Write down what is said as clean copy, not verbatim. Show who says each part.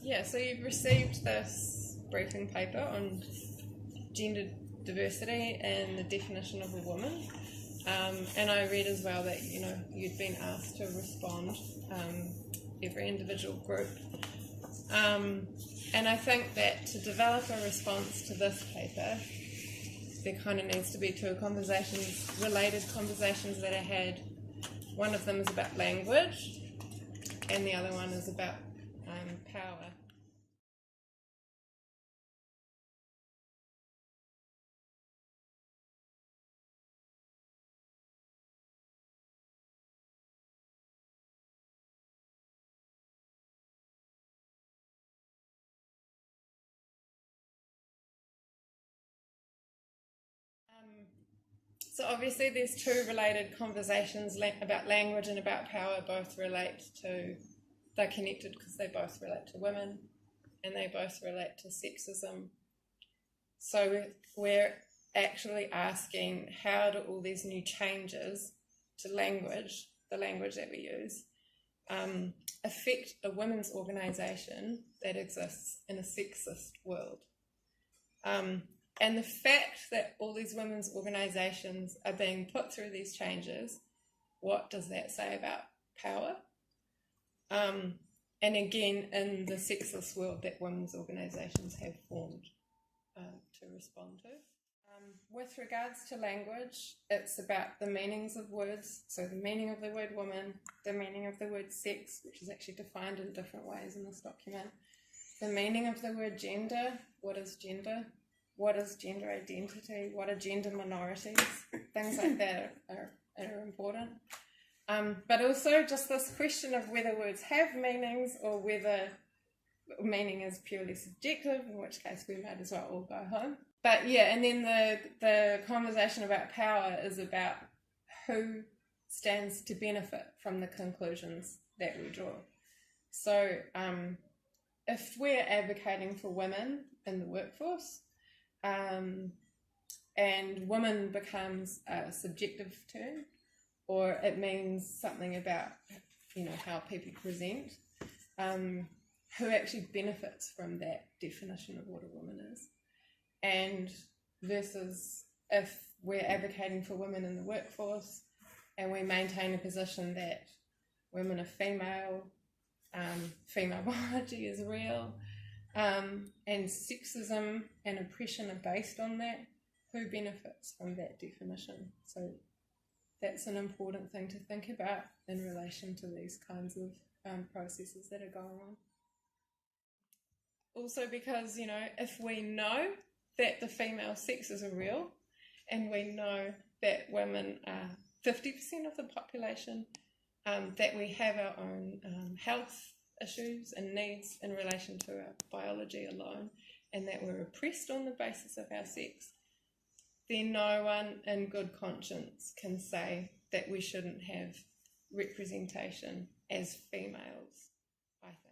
Speaker 1: Yeah, so you've received this briefing paper on gender diversity and the definition of a woman. And I read as well that, you'd been asked to respond, every individual group. And I think that to develop a response to this paper, there kind of needs to be two related conversations that I had. One of them is about language, and the other one is about power. So obviously there's two related conversations about language and about power. They're connected because they both relate to women and they both relate to sexism. So we're actually asking, how do all these new changes to language, the language that we use, affect a women's organisation that exists in a sexist world? And the fact that all these women's organisations are being put through these changes, what does that say about power? And again, in the sexist world that women's organisations have formed to respond to. With regards to language, it's about the meanings of words. So the meaning of the word woman, the meaning of the word sex, which is actually defined in different ways in this document. The meaning of the word gender, what is gender? What is gender identity? What are gender minorities? Things like that are important. But also just this question of whether words have meanings or whether meaning is purely subjective, in which case we might as well all go home. But yeah, and then the conversation about power is about who stands to benefit from the conclusions that we draw. So if we're advocating for women in the workforce, and woman becomes a subjective term, or it means something about, how people present, who actually benefits from that definition of what a woman is. And versus if we're advocating for women in the workforce and we maintain a position that women are female, female biology is real, and sexism and oppression are based on that, who benefits from that definition? So that's an important thing to think about in relation to these kinds of processes that are going on. Also because, if we know that the female sexes are real, and we know that women are 50% of the population, that we have our own health issues and needs in relation to our biology alone, and that we're oppressed on the basis of our sex, then no one in good conscience can say that we shouldn't have representation as females, I think.